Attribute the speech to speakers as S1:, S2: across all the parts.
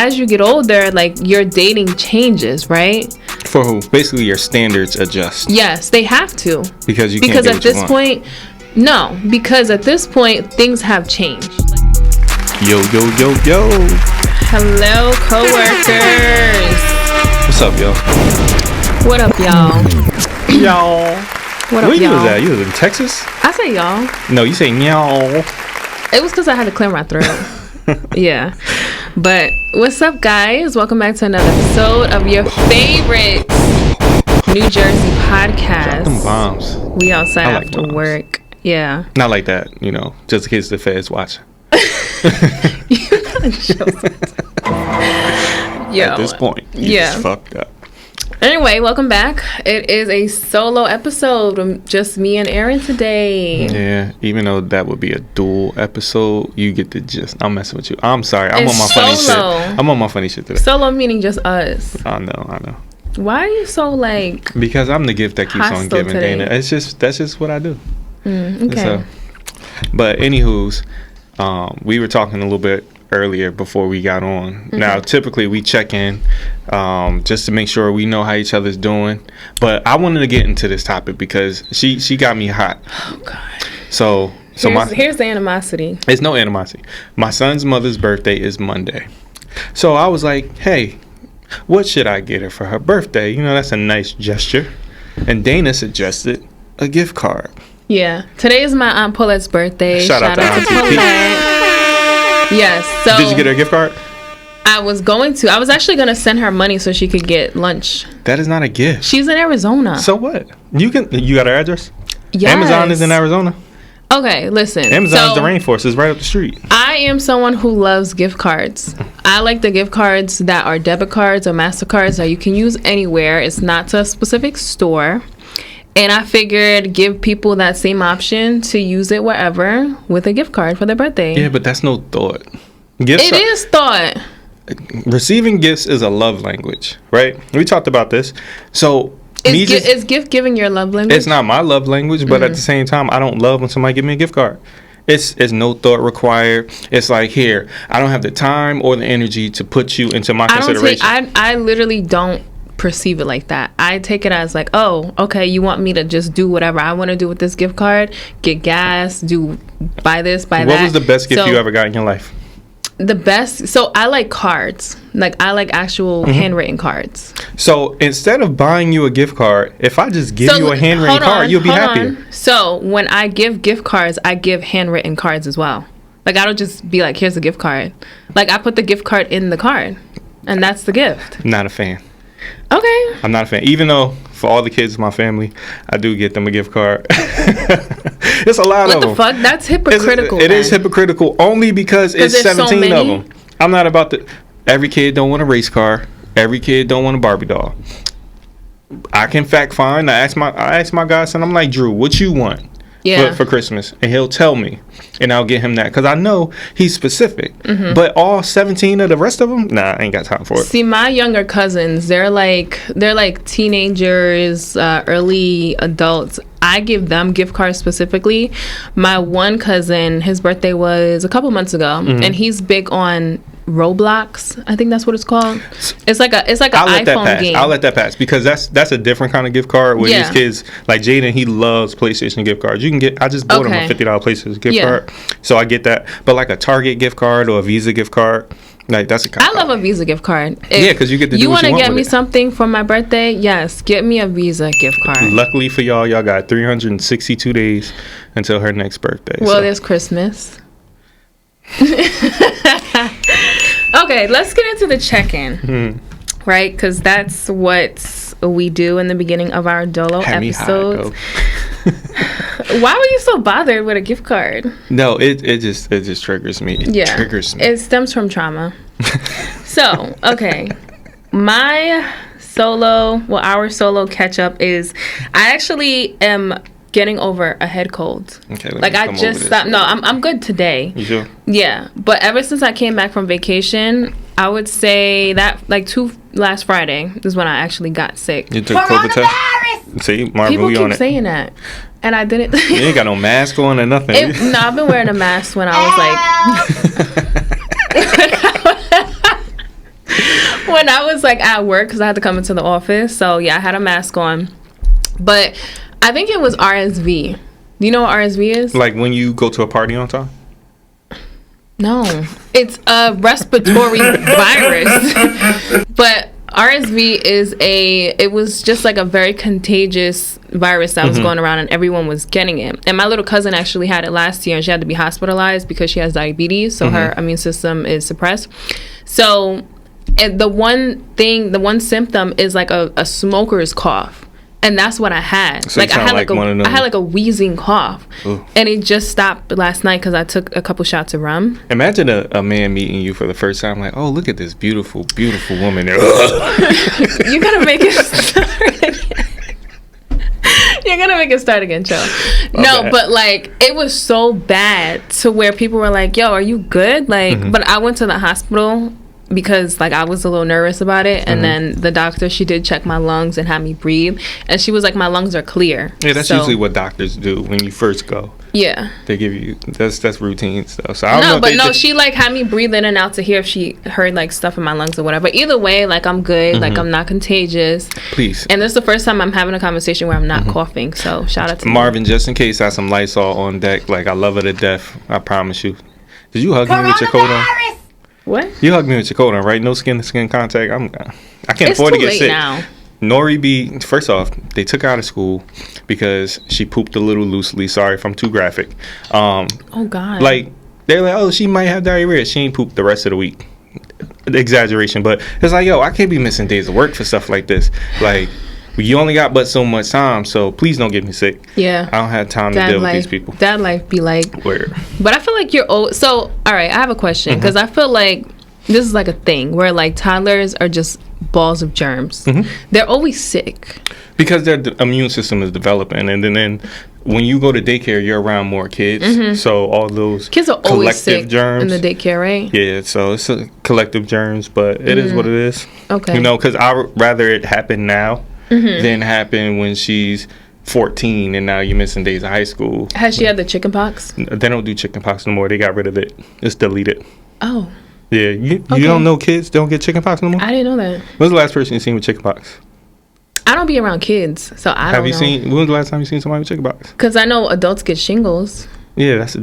S1: as you get older, like, your dating changes, right?
S2: For who? Basically, your standards adjust.
S1: Yes, they have to.
S2: Because you can't get
S1: at
S2: what you
S1: this
S2: want.
S1: point, no. Because at this point, things have changed.
S2: Yo.
S1: Hello, coworkers.
S2: What's up, yo?
S1: What up, y'all?
S2: Y'all.
S1: What up,
S2: Where you
S1: y'all?
S2: was at? You was in Texas?
S1: I say y'all.
S2: No, you say y'all.
S1: It was because I had to clear my throat. Yeah. But what's up, guys? Welcome back to another episode of your favorite New Jersey podcast.
S2: Drop them bombs.
S1: We outside
S2: like
S1: after
S2: bombs.
S1: work. Yeah.
S2: Not like that, just in case the feds watch.
S1: You gotta show something. Yo.
S2: At this point, you just fucked up.
S1: Anyway, welcome back. It is a solo episode with just me and Aaron today.
S2: Yeah, even though that would be a dual episode, you get the gist. I'm messing with you. I'm sorry. I'm
S1: It's
S2: on my funny
S1: solo.
S2: shit. I'm on my funny shit today.
S1: Solo meaning just us.
S2: I know.
S1: Why are you so like
S2: Because I'm the gift that keeps on
S1: hostile
S2: giving,
S1: today?
S2: Dana. That's just what I do.
S1: okay.
S2: But anywho's, we were talking a little bit earlier before we got on.
S1: Mm-hmm.
S2: Now, typically we check in just to make sure we know how each other's doing. But I wanted to get into this topic because she got me hot.
S1: Oh God.
S2: So
S1: Here's the animosity.
S2: it's no animosity. My son's mother's birthday is Monday. So I was like, hey, what should I get her for her birthday? That's a nice gesture. And Dana suggested a gift card.
S1: Yeah. Today is my Aunt Paulette's birthday.
S2: Shout out to Auntie
S1: Paulette. Yes. So
S2: Did you get her a gift card?
S1: I was actually going to send her money so she could get lunch.
S2: That is not a gift.
S1: She's in Arizona.
S2: So what? You got her address?
S1: Yes.
S2: Amazon is in Arizona.
S1: Okay, listen.
S2: Amazon's the rainforest. It's right up the street.
S1: I am someone who loves gift cards. I like the gift cards that are debit cards or MasterCards that you can use anywhere. It's not to a specific store. And I figured give people that same option to use it wherever with a gift card for their birthday.
S2: Yeah, but that's no thought. Gifts
S1: It is thought.
S2: Receiving gifts is a love language, right? We talked about this. So
S1: Is gift giving your love language?
S2: it's not my love language, but at the same time, I don't love when somebody give me a gift card. It's no thought required. It's like, here, I don't have the time or the energy to put you into my consideration.
S1: I literally don't perceive it like that. I take it as like, oh, okay, you want me to just do whatever I want to do with this gift card, get gas, buy this, buy that.
S2: What was the best gift you ever got in your life?
S1: The best, so I like cards. Like, I like actual handwritten cards.
S2: So instead of buying you a gift card, if I just give you a handwritten card, you'll be happier.
S1: So when I give gift cards, I give handwritten cards as well. Like, I don't just be like, here's a gift card. Like, I put the gift card in the card, and that's the gift.
S2: Not a fan.
S1: Okay.
S2: I'm not a fan. Even though for all the kids in my family, I do get them a gift card. It's a lot of them.
S1: What the fuck? That's hypocritical.
S2: It is hypocritical only because it's 17
S1: so
S2: of them. I'm not about to. Every kid don't want a race car. Every kid don't want a Barbie doll. I can fact find. I ask my godson. I'm like, Drew, what you want for Christmas? And he'll tell me, and I'll get him that because I know he's specific. But all 17 of the rest of them, nah, I ain't got time for it.
S1: See, my younger cousins, they're like teenagers, early adults. I give them gift cards specifically. My one cousin, his birthday was a couple months ago, and he's big on Roblox. I think that's what it's called. It's like an iPhone game.
S2: I'll let that pass because that's a different kind of gift card where these kids like Jaden, he loves PlayStation gift cards. You can get. I just bought him a $50 PlayStation gift card, so I get that. But like a Target gift card or a Visa gift card, like that's a kind.
S1: I love a Visa gift card.
S2: Because you get to do what you want with it. You want to
S1: get me something for my birthday? Yes, get me a Visa gift card.
S2: Luckily for y'all got 362 days until her next birthday.
S1: Well, there's Christmas. Okay, let's get into the check-in, right? Because that's what we do in the beginning of our Dolo episodes. Why were you so bothered with a gift card?
S2: No, it just triggers me. It triggers me.
S1: It stems from trauma. So, okay, our solo catch-up is I actually am getting over a head cold. Okay, like I just stopped. No, I'm good today.
S2: You sure?
S1: Yeah, but ever since I came back from vacation, I would say that like last Friday is when I actually got sick.
S2: You took COVID test? See, Marvin,
S1: people keep saying that, and I didn't.
S2: You ain't got no mask on or nothing.
S1: No, I've been wearing a mask when I was like. when I was like at work, because I had to come into the office. So yeah, I had a mask on. But I think it was RSV. Do you know what RSV is?
S2: Like when you go to a party on time?
S1: No. It's a respiratory virus. But RSV it was just like a very contagious virus that was going around and everyone was getting it. And my little cousin actually had it last year and she had to be hospitalized because she has diabetes. So her immune system is suppressed. So the one symptom is like a smoker's cough. And that's what I had.
S2: So I
S1: had like a wheezing cough.
S2: Ooh.
S1: And it just stopped last night because I took a couple shots of rum.
S2: Imagine a man meeting you for the first time like, oh, look at this beautiful, beautiful woman there.
S1: You gotta make it start again. You're gonna make it start again, Joe. No, but like it was so bad to where people were like, yo, are you good? Like, but I went to the hospital because like I was a little nervous about it, and then the doctor, she did check my lungs and had me breathe, and she was like, my lungs are clear.
S2: Yeah, that's usually what doctors do when you first go.
S1: Yeah,
S2: they give you that's routine stuff. So I don't know.
S1: She like had me breathe in and out to hear if she heard like stuff in my lungs or whatever. Either way, like I'm good. Like I'm not contagious.
S2: Please.
S1: And this is the first time I'm having a conversation where I'm not coughing. So shout out to
S2: Marvin. Just in case, I have some Lysol on deck. Like I love her to death. I promise you. Did you hug me with your coat on?
S1: What?
S2: You hugged me with your coat on, right? No skin to skin contact. I can't afford to get sick.
S1: Now.
S2: Nori B, first off, they took her out of school because she pooped a little loosely. Sorry if I'm too graphic.
S1: Oh God.
S2: Like they're like, oh, she might have diarrhea. She ain't pooped the rest of the week. Exaggeration, but it's like, yo, I can't be missing days of work for stuff like this. Like, you only got but so much time, so please don't get me sick.
S1: Yeah.
S2: I don't have time to deal with these people.
S1: Dad life be like.
S2: Weird.
S1: But I feel like you're old. So, all right, I have a question, because I feel like this is like a thing where like toddlers are just balls of germs. They're always sick. Because
S2: their immune system is developing, and then when you go to daycare, you're around more kids. So all those
S1: kids are always sick
S2: germs
S1: in the daycare, right?
S2: Yeah, so it's a collective germs, but it is what it is.
S1: Okay.
S2: You know, because I would rather it happen now than happen when she's 14 and now you're missing days of high school.
S1: Has she had the chicken pox?
S2: They don't do chicken pox no more. They got rid of it. It's deleted.
S1: Oh.
S2: Yeah, you don't know kids don't get chicken pox no more?
S1: I didn't know that.
S2: When's the last person you seen with chicken pox?
S1: I don't be around kids, so I don't know.
S2: When was the last time you seen somebody with chicken pox?
S1: Because I know adults get shingles.
S2: Yeah, it's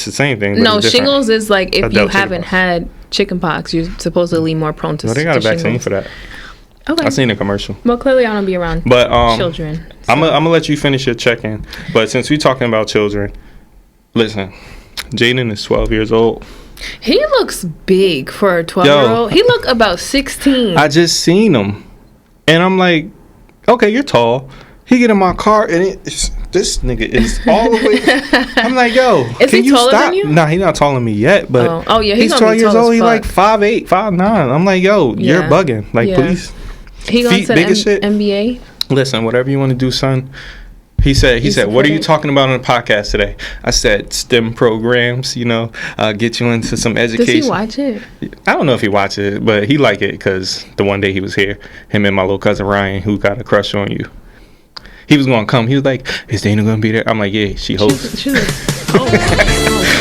S2: the same thing.
S1: No, shingles is like if you haven't had chicken pox, you're supposedly more prone to.
S2: Well, they got a vaccine for that.
S1: Okay.
S2: I seen a commercial.
S1: Well, clearly I don't be around children. So.
S2: I'm gonna let you finish your check-in. But since we're talking about children, listen, Jaden is 12 years old.
S1: He looks big for a 12-year-old. He look about 16.
S2: I just seen him, and I'm like, okay, you're tall. He get in my car, and this nigga is all the way. I'm like, yo,
S1: is
S2: can
S1: he
S2: you
S1: taller
S2: stop?
S1: than you?
S2: Nah, he's not taller than me yet, but
S1: oh yeah,
S2: he's 12 years old. He's like 5'8", 5'9". I'm like, yo, you're bugging. Like, please.
S1: He going to the NBA?
S2: Listen, whatever you want to do, son. He said, what are you talking about on the podcast today? I said, STEM programs, get you into some education.
S1: Does he watch it?
S2: I don't know if he watches it, but he liked it because the one day he was here, him and my little cousin Ryan, who got a crush on you. He was going to come. He was like, is Dana going to be there? I'm like, yeah, she hosts.
S1: Oh,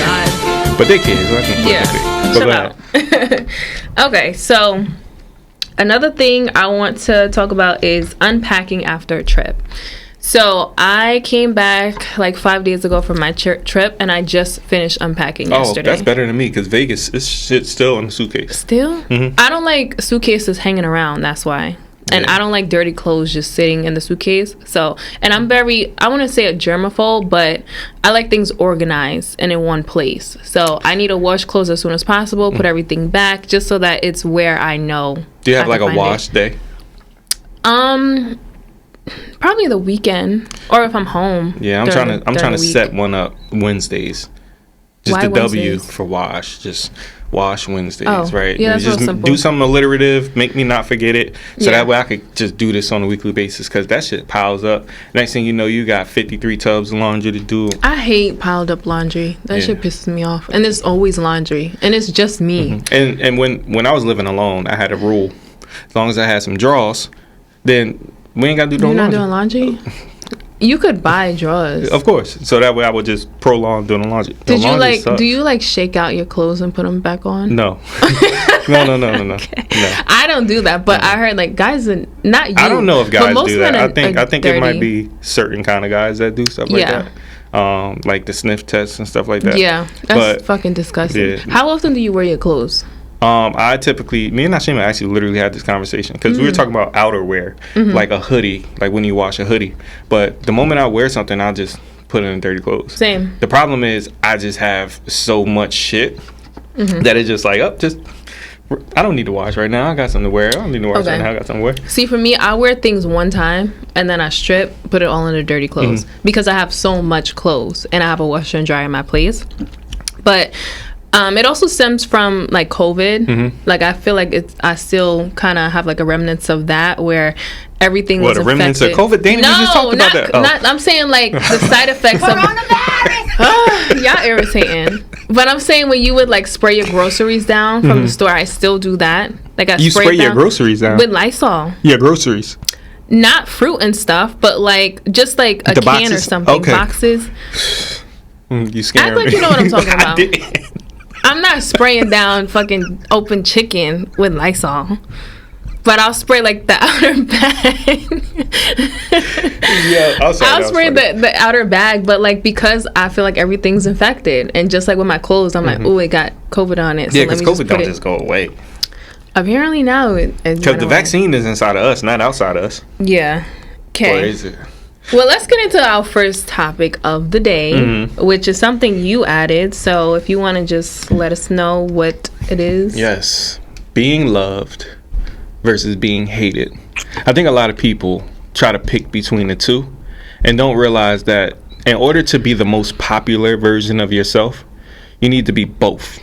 S1: God.
S2: But they're kids.
S1: Chill out. Okay, so another thing I want to talk about is unpacking after a trip. So I came back like 5 days ago from my trip, and I just finished unpacking yesterday.
S2: Oh, that's better than me because Vegas is shit still in the suitcase.
S1: Still? Mm-hmm. I don't like suitcases hanging around. That's why. And I don't like dirty clothes just sitting in the suitcase. So, and I'm I want to say a germaphobe, but I like things organized and in one place. So I need to wash clothes as soon as possible, put everything back, just so that it's where I know.
S2: Do you have like a wash day?
S1: Probably the weekend, or if I'm home.
S2: Yeah, I'm trying to set one up Wednesdays. Just a W for wash. Just wash Wednesdays, right?
S1: Yeah, that's
S2: just
S1: simple.
S2: Do something alliterative, make me not forget it, so that way I could just do this on a weekly basis, because that shit piles up. Next thing you know, you got 53 tubs of laundry to do.
S1: I hate piled up laundry. That shit pisses me off. And there's always laundry, and it's just me.
S2: And when I was living alone, I had a rule: as long as I had some drawers, then we ain't gotta do no laundry.
S1: You're not doing laundry? You could buy drawers.
S2: Of course. So that way I would just prolong doing the laundry.
S1: Do you like shake out your clothes and put them back on?
S2: No. No. Okay. No.
S1: I don't do that, but I heard like guys and not you.
S2: I don't know if guys do that. I think it might be certain kind of guys that do stuff like that. Like the sniff tests and stuff like that.
S1: Yeah. That's fucking disgusting. Yeah. How often do you wear your clothes?
S2: I typically, me and Nashima actually literally had this conversation because we were talking about outerwear, like a hoodie, like when you wash a hoodie. But the moment I wear something, I'll just put it in dirty clothes.
S1: Same.
S2: The problem is I just have so much shit that it's just like, I don't need to wash right now. I got something to wear. I don't need to wash right now. I got something to wear.
S1: See, for me, I wear things one time and then I strip, put it all in the dirty clothes because I have so much clothes and I have a washer and dryer in my place. But it also stems from like COVID. Like I feel like I still kind of have like a remnants of that where everything was affected. What, remnants of COVID? Dana, we just talked about that. Not, I'm saying like the side effects of y'all irritating. But I'm saying when you would like spray your groceries down from the store, I still do that. Like I
S2: spray your groceries down
S1: with Lysol.
S2: Yeah, groceries.
S1: Not fruit and stuff, but like just like a can boxes? Or something. Okay. Boxes.
S2: You scared
S1: me. Act like you know what I'm talking about. I'm not spraying down fucking open chicken with Lysol. But I'll spray like the outer bag.
S2: Yeah, I'll
S1: spray the outer bag, but like because I feel like everything's infected, and just like with my clothes, I'm like, oh, it got COVID on it.
S2: So yeah, because COVID don't just go away.
S1: Apparently now it's
S2: because the vaccine is inside of us, not outside of us.
S1: Yeah. Okay.
S2: Or is it?
S1: Well, let's get into our first topic of the day, which is something you added. So if you want to just let us know what it is.
S2: Yes. Being loved versus being hated. I think a lot of people try to pick between the two and don't realize that in order to be the most popular version of yourself, you need to be both.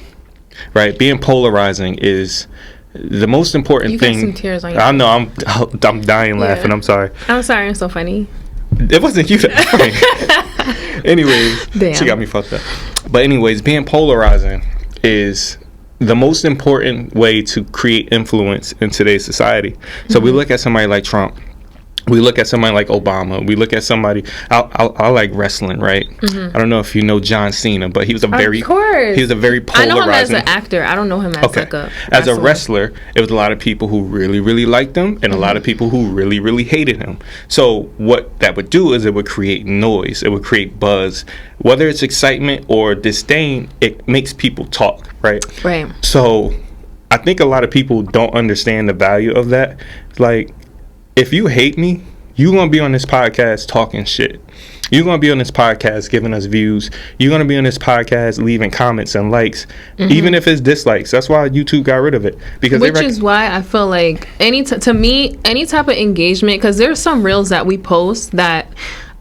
S2: Right? Being polarizing is the most important thing.
S1: You got some tears on your face.
S2: I know. I'm dying laughing. I'm sorry.
S1: I'm sorry. I'm so funny.
S2: It wasn't you that. Anyways, damn. She got me fucked up. But anyways, being polarizing is the most important way to create influence in today's society. So we look at somebody like Trump. We look at somebody like Obama. We look at somebody. I like wrestling, right? I don't know if you know John Cena, but he was a very polarizing.
S1: I know him as an actor. I don't know him as like a wrestler.
S2: As a wrestler, it was a lot of people who really, really liked him, and a lot of people who really, really hated him. So what that would do is it would create noise. It would create buzz. Whether it's excitement or disdain, it makes people talk, right?
S1: Right.
S2: So I think a lot of people don't understand the value of that. Like, if you hate me, you're going to be on this podcast talking shit. You're going to be on this podcast giving us views. You're going to be on this podcast leaving comments and likes, even if it's dislikes. That's why YouTube got rid of it.
S1: Which is why I feel like to me, any type of engagement, because there's some reels that we post that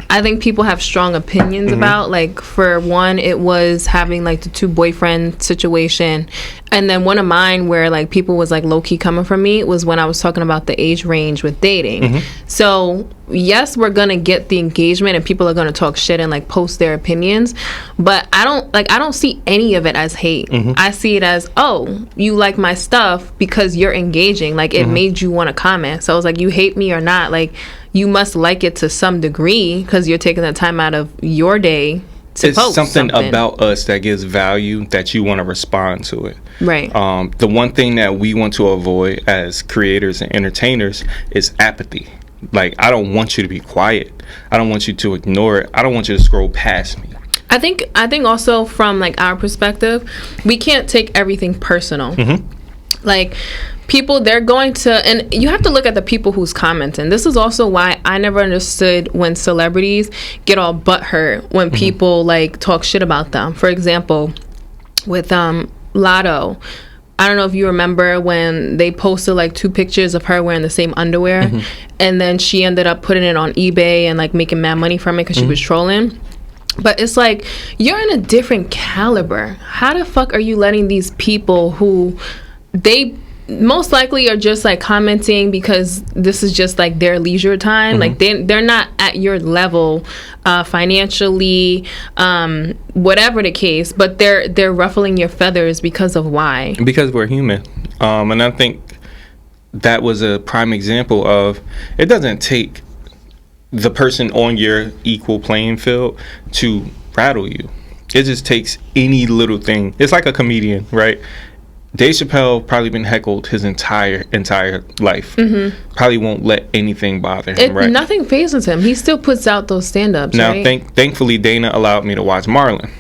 S1: I think people have strong opinions about. Like, for one, it was having like the 2 boyfriend situation. And then one of mine where like people was like low key coming from me was when I was talking about the age range with dating. So yes, we're gonna get the engagement and people are gonna talk shit and like post their opinions, but I don't see any of it as hate. I see it as, oh, you like my stuff because you're engaging, like it made you want to comment. So I was like, you hate me or not, like you must like it to some degree because you're taking the time out of your day to
S2: it's
S1: post
S2: something about us that gives value that you want to respond to it.
S1: Right.
S2: The one thing that we want to avoid as creators and entertainers is apathy. Like, I don't want you to be quiet. I don't want you to ignore it. I don't want you to scroll past me.
S1: I think also from like our perspective, we can't take everything personal. Like, people, they're going to, and you have to look at the people who's commenting. This is also why I never understood when celebrities get all butthurt when people like talk shit about them. For example, with Lotto, I don't know if you remember when they posted like 2 pictures of her wearing the same underwear, and then she ended up putting it on eBay and like making mad money from it because she was trolling. But it's like, you're in a different caliber. How the fuck are you letting these people who they most likely are just like commenting because this is just like their leisure time, like they're not at your level financially, whatever the case, but they're ruffling your feathers because of why? Because
S2: we're human. And I think that was a prime example of, it doesn't take the person on your equal playing field to rattle you. It just takes any little thing. It's like a comedian, right? Dave Chappelle probably been heckled his entire life. Probably won't let anything bother him, right?
S1: Nothing phases him. He still puts out those stand-ups,
S2: now,
S1: right?
S2: Thankfully, Dana allowed me to watch Marlon.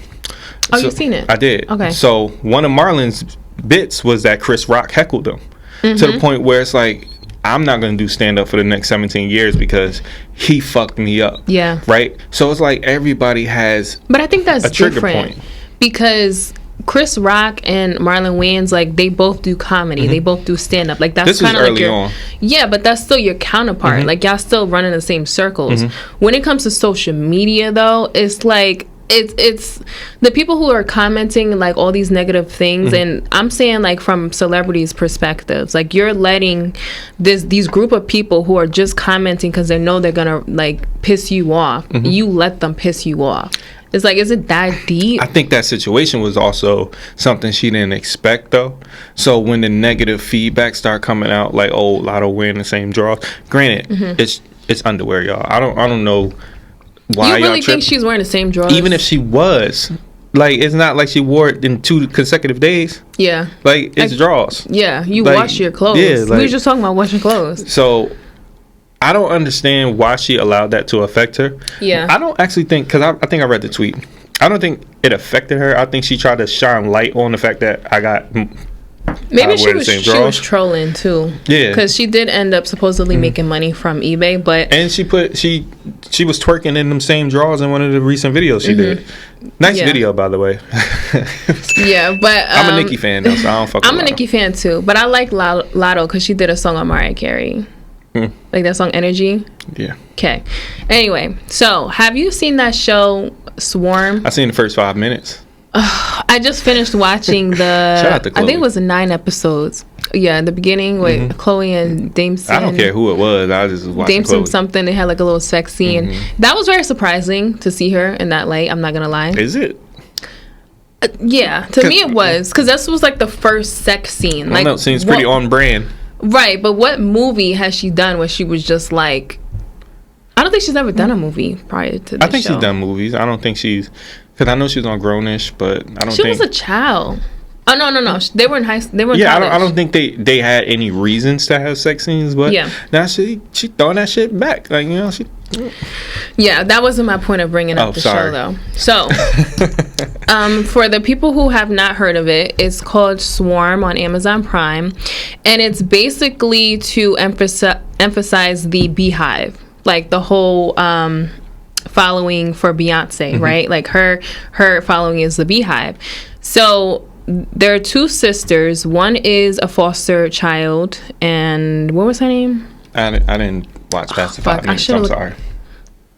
S1: Oh, you've seen it?
S2: I did.
S1: Okay.
S2: So one of Marlon's bits was that Chris Rock heckled him to the point where it's like, I'm not going to do stand-up for the next 17 years because he fucked me up.
S1: Yeah.
S2: Right? So it's like everybody has
S1: But I think that's
S2: a trigger
S1: different
S2: point.
S1: Because Chris Rock and Marlon Wayans, like, they both do comedy. They both do stand-up. Like, that's kind of like your...
S2: on.
S1: Yeah, but that's still your counterpart. Like, y'all still running the same circles. When it comes to social media, though, it's like... It's the people who are commenting like all these negative things, and I'm saying like from celebrities' perspectives, like you're letting these group of people who are just commenting because they know they're gonna like piss you off. You let them piss you off. It's like, is it that deep?
S2: I think that situation was also something she didn't expect, though. So when the negative feedback start coming out, like, oh, Lotto wearing the same drawers. Granted, it's underwear, y'all. I don't know. Why
S1: you really think she's wearing the same drawers?
S2: Even if she was, like, it's not like she wore it in 2 consecutive days.
S1: Yeah,
S2: like it's drawers.
S1: Yeah, you
S2: like,
S1: wash your clothes.
S2: Yeah, like,
S1: we were just talking about washing clothes.
S2: So I don't understand why she allowed that to affect her.
S1: Yeah,
S2: I don't actually think, because I think I read the tweet. I don't think it affected her. I think she tried to shine light on the fact that I got.
S1: Maybe she was trolling too.
S2: Yeah,
S1: because she did end up supposedly making money from eBay, but
S2: she was twerking in them same drawers in one of the recent videos she did. Nice video, by the way.
S1: Yeah, but
S2: I'm a Nicki fan though, so I don't fuck with
S1: I'm a Nicki fan too, but I like Lotto because she did a song on Mariah Carey, like that song Energy. Yeah. Okay. Anyway, so have you seen that show Swarm?
S2: I seen the first 5 minutes.
S1: I just finished watching the.
S2: Shout out to Chloe.
S1: I think it was 9 episodes. Yeah, in the beginning with Chloe and Damson.
S2: I don't care who it was. I just was watching
S1: Damson
S2: Chloe.
S1: Something. They had like a little sex scene. That was very surprising to see her in that light. I'm not gonna lie.
S2: Is it?
S1: Yeah, to me it was, because this was like the first sex scene. Like,
S2: no, it seems pretty on brand.
S1: Right, but what movie has she done where she was just like? I don't think she's ever done a movie prior to this
S2: I think she's done movies. I don't think she's. Because I know she was on Grownish, but I don't think...
S1: She was a child. Oh, no. They were in high school. They were in
S2: college.
S1: college.
S2: I don't think they had any reasons to have sex scenes, but now she throwing that shit back. Like, you know, she...
S1: Yeah, that wasn't my point of bringing up the show, though. So, for the people who have not heard of it, it's called Swarm on Amazon Prime. And it's basically to emphasize the Beehive. Like, the whole... following for Beyonce, right? Like her following is the Beehive. So there are 2 sisters. One is a foster child, and what was her name?
S2: I didn't watch past the 5 minutes. I'm sorry.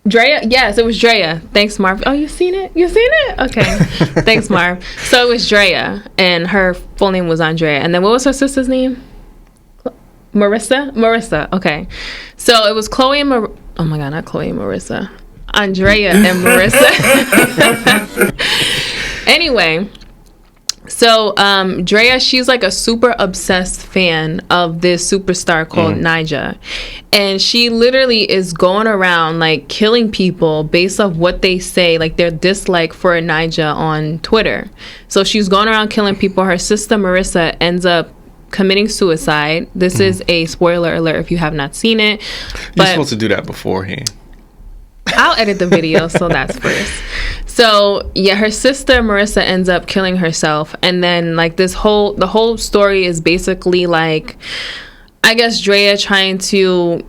S1: Drea? Yes, it was Drea. Thanks, Marv. Oh, you seen it? Okay. Thanks, Marv. So it was Drea, and her full name was Andrea. And then what was her sister's name? Marissa. Okay. So it was Chloe and oh my God, not Chloe and Marissa. Andrea and Marissa. Anyway, so Drea, she's like a super obsessed fan of this superstar called Nyjah, and she literally is going around like killing people based off what they say, like their dislike for Nyjah on Twitter. So she's going around killing people. Her sister Marissa ends up committing suicide. This is a spoiler alert if you have not seen it.
S2: You're supposed to do that beforehand.
S1: I'll edit the video, so that's first. So yeah, her sister Marissa ends up killing herself, and then like the whole story is basically like, I guess Drea trying to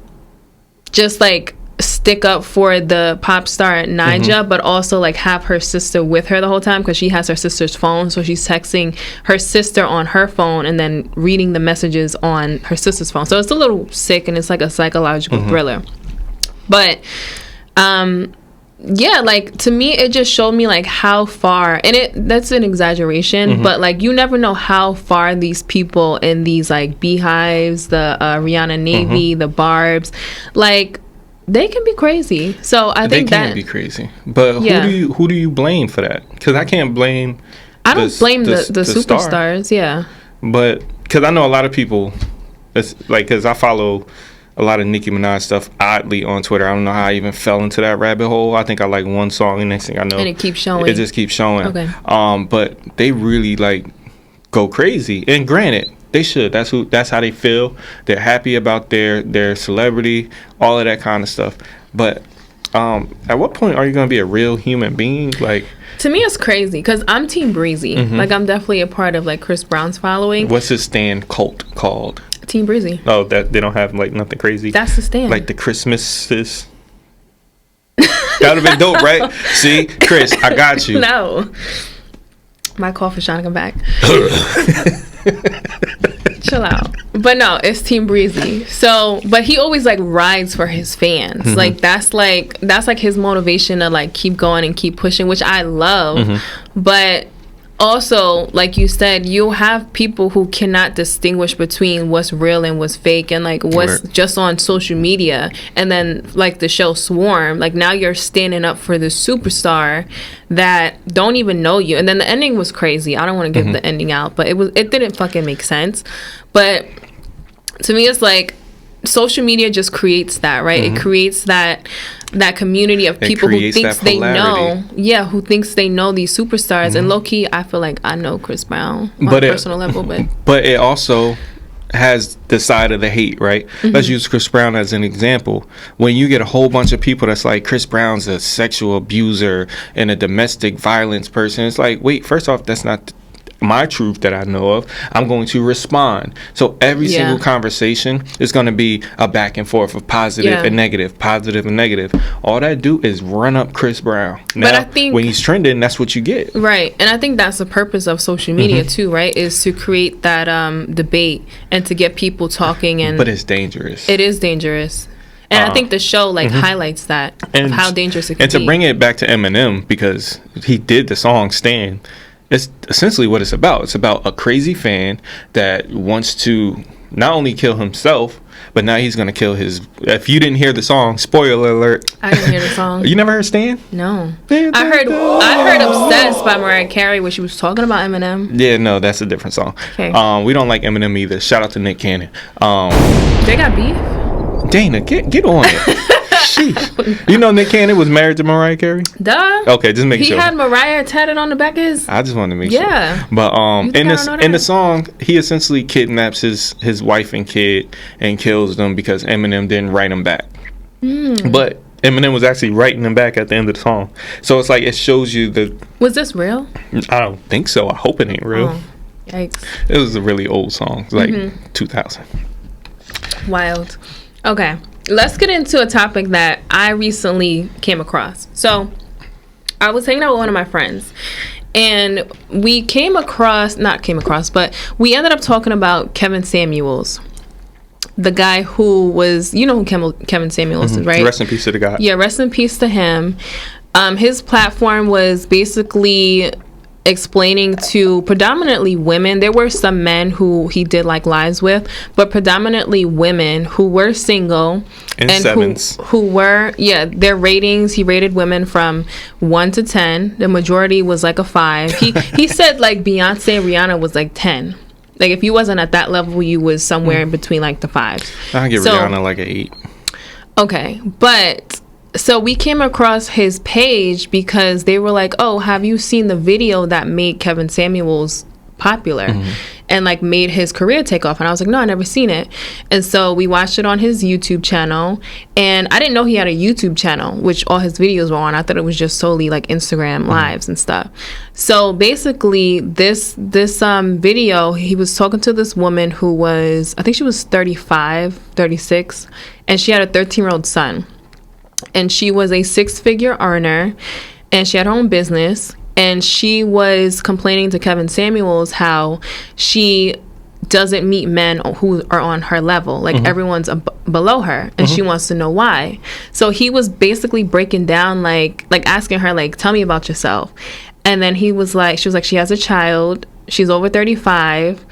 S1: just like stick up for the pop star Nyjah, but also like have her sister with her the whole time because she has her sister's phone, so she's texting her sister on her phone and then reading the messages on her sister's phone. So it's a little sick, and it's like a psychological thriller, but. Yeah, like to me it just showed me like how far, and that's an exaggeration, but like you never know how far these people in these like beehives, the Rihanna Navy, the Barbs, like they can be crazy. So I think
S2: they can be crazy, but who do you blame for that? Because I can't blame.
S1: I don't blame the superstars. Yeah,
S2: but because I know a lot of people, it's like because I follow a lot of Nicki Minaj stuff oddly on Twitter. I don't know how I even fell into that rabbit hole. I think I like one song, and next thing I know,
S1: and it keeps showing.
S2: It just keeps showing.
S1: Okay.
S2: But they really like go crazy. And granted, they should. That's how they feel. They're happy about their celebrity, all of that kind of stuff. But at what point are you gonna be a real human being? Like,
S1: to me, it's crazy because I'm Team Breezy.
S2: Mm-hmm.
S1: Like, I'm definitely a part of like Chris Brown's following.
S2: What's his stand cult called?
S1: Team Breezy.
S2: Oh, that they don't have like nothing crazy.
S1: That's the stand.
S2: Like the Christmases. That would have been dope, right? See, Chris, I got you.
S1: No, my cough is trying to come back. Chill out. But no, it's Team Breezy. So, but he always like rides for his fans. Mm-hmm. That's like his motivation to like keep going and keep pushing, which I love. Mm-hmm. But also, like you said, you'll have people who cannot distinguish between what's real and what's fake and like what's just on social media. And then like the show Swarm, like now you're standing up for the superstar that don't even know you. And then the ending was crazy. I don't want to give the ending out, but it didn't fucking make sense. But to me, it's like social media just creates that, right? It creates that community of people who thinks they know, who thinks they know these superstars. And low key, I feel like I know Chris Brown on a personal level,
S2: but it also has the side of the hate, right? Let's use Chris Brown as an example. When you get a whole bunch of people that's like, Chris Brown's a sexual abuser and a domestic violence person, it's like, wait, first off, that's not my truth that I know of. I'm going to respond. So every single conversation is going to be a back and forth of positive and negative, positive and negative. All that do is run up Chris Brown. Now, but I think when he's trending, that's what you get.
S1: Right. And I think that's the purpose of social media too, right? Is to create that debate and to get people talking. But
S2: it's dangerous.
S1: It is dangerous. And I think the show highlights that, and how dangerous it can be.
S2: And to bring it back to Eminem, because he did the song Stan, it's essentially what it's about. It's about a crazy fan that wants to not only kill himself, but now he's going to kill his... If you didn't hear the song, spoiler alert.
S1: I didn't hear the song.
S2: You never heard Stan?
S1: No. I heard Obsessed by Mariah Carey where she was talking about Eminem. Yeah,
S2: no, that's a different song.
S1: Okay.
S2: We don't like Eminem either. Shout out to Nick Cannon.
S1: They got beef?
S2: Dana, get on it. Sheesh. You know Nick Cannon was married to Mariah Carey?
S1: Duh.
S2: Okay, just making sure.
S1: He had Mariah tatted on the back of his...
S2: I just wanted to make sure.
S1: Yeah.
S2: But in the song, he essentially kidnaps his wife and kid and kills them because Eminem didn't write him back. But Eminem was actually writing them back at the end of the song. So it's like it shows you the...
S1: Was this real?
S2: I don't think so. I hope it ain't real.
S1: Oh, yikes.
S2: It was a really old song. Like 2000.
S1: Wild. Okay. Let's get into a topic that I recently came across. So, I was hanging out with one of my friends, and we but we ended up talking about Kevin Samuels, the guy who was, you know who Kevin Samuels is, right?
S2: Rest in peace to the guy.
S1: Yeah, rest in peace to him. His platform was basically explaining to predominantly women. There were some men who he did like lives with, but predominantly women who were single and sevens. Who were their ratings, he rated women from 1 to 10. The majority was like a 5. He said like Beyonce and Rihanna was like 10. Like if you wasn't at that level, you was somewhere in between like the 5s.
S2: I'll give Rihanna like an 8.
S1: Okay, but so we came across his page because they were like, oh, have you seen the video that made Kevin Samuels popular and like made his career take off? And I was like, no, I never seen it. And so we watched it on his YouTube channel, and I didn't know he had a YouTube channel, which all his videos were on. I thought it was just solely like Instagram lives and stuff. So basically this video, he was talking to this woman who was, I think she was 35, 36, and she had a 13-year-old son. And she was a 6-figure earner, and she had her own business. And she was complaining to Kevin Samuels how she doesn't meet men who are on her level. Like everyone's below her, and she wants to know why. So he was basically breaking down, like asking her, like, tell me about yourself. And then she was like, she has a child. She's over 35.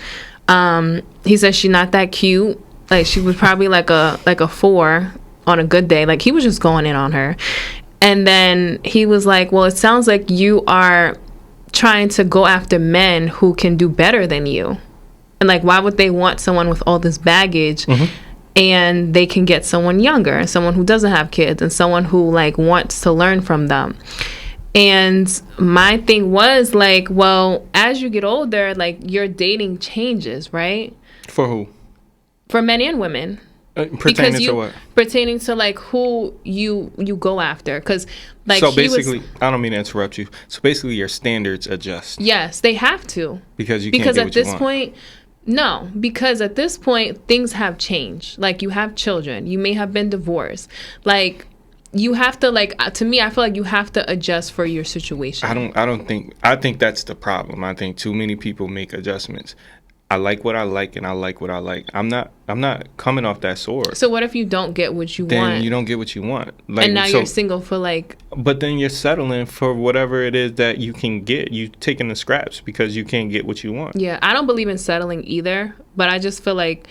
S1: He said she's not that cute. Like she was probably like a 4 on a good day. Like he was just going in on her. And then he was like, well, it sounds like you are trying to go after men who can do better than you. And like, why would they want someone with all this baggage and they can get someone younger, someone who doesn't have kids, and someone who like wants to learn from them. And my thing was like, well, as you get older, like your dating changes, right?
S2: For who?
S1: For men and women.
S2: Pertaining to what?
S1: Pertaining to like who you go after, because like
S2: so basically, I don't mean to interrupt you. So basically, your standards adjust.
S1: Yes, they have to.
S2: Because you can't get what you want.
S1: Point, no, because at this point things have changed. Like you have children, you may have been divorced. Like you have to like. To me, I feel like you have to adjust for your situation.
S2: I think that's the problem. I think too many people make adjustments. I like what I like, and I like what I like. I'm not coming off that sword.
S1: So what if you don't get what you want?
S2: Then you don't get what you want. Like,
S1: and now you're single for like...
S2: But then you're settling for whatever it is that you can get. You taking the scraps because you can't get what you want.
S1: Yeah, I don't believe in settling either, but I just feel like...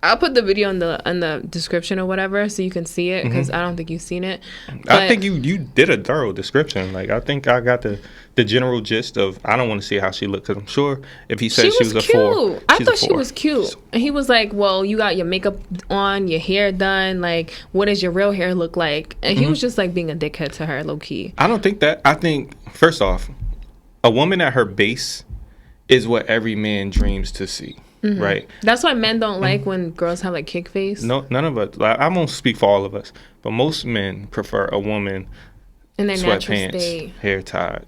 S1: I'll put the video in the description or whatever so you can see it, because I don't think you've seen it. But
S2: I think you did a thorough description. Like, I think I got the general gist of, I don't want to see how she looked, because I'm sure if he said she was a 4,
S1: I thought she was cute. And he was like, well, you got your makeup on, your hair done, like, what does your real hair look like? And he was just like being a dickhead to her, low key.
S2: I don't think that. I think, first off, a woman at her base is what every man dreams to see. Right.
S1: That's why men don't like when girls have like kick face.
S2: No, none of us. Like, I won't speak for all of us, but most men prefer a woman
S1: in their natural
S2: sweatpants,
S1: state,
S2: hair tied,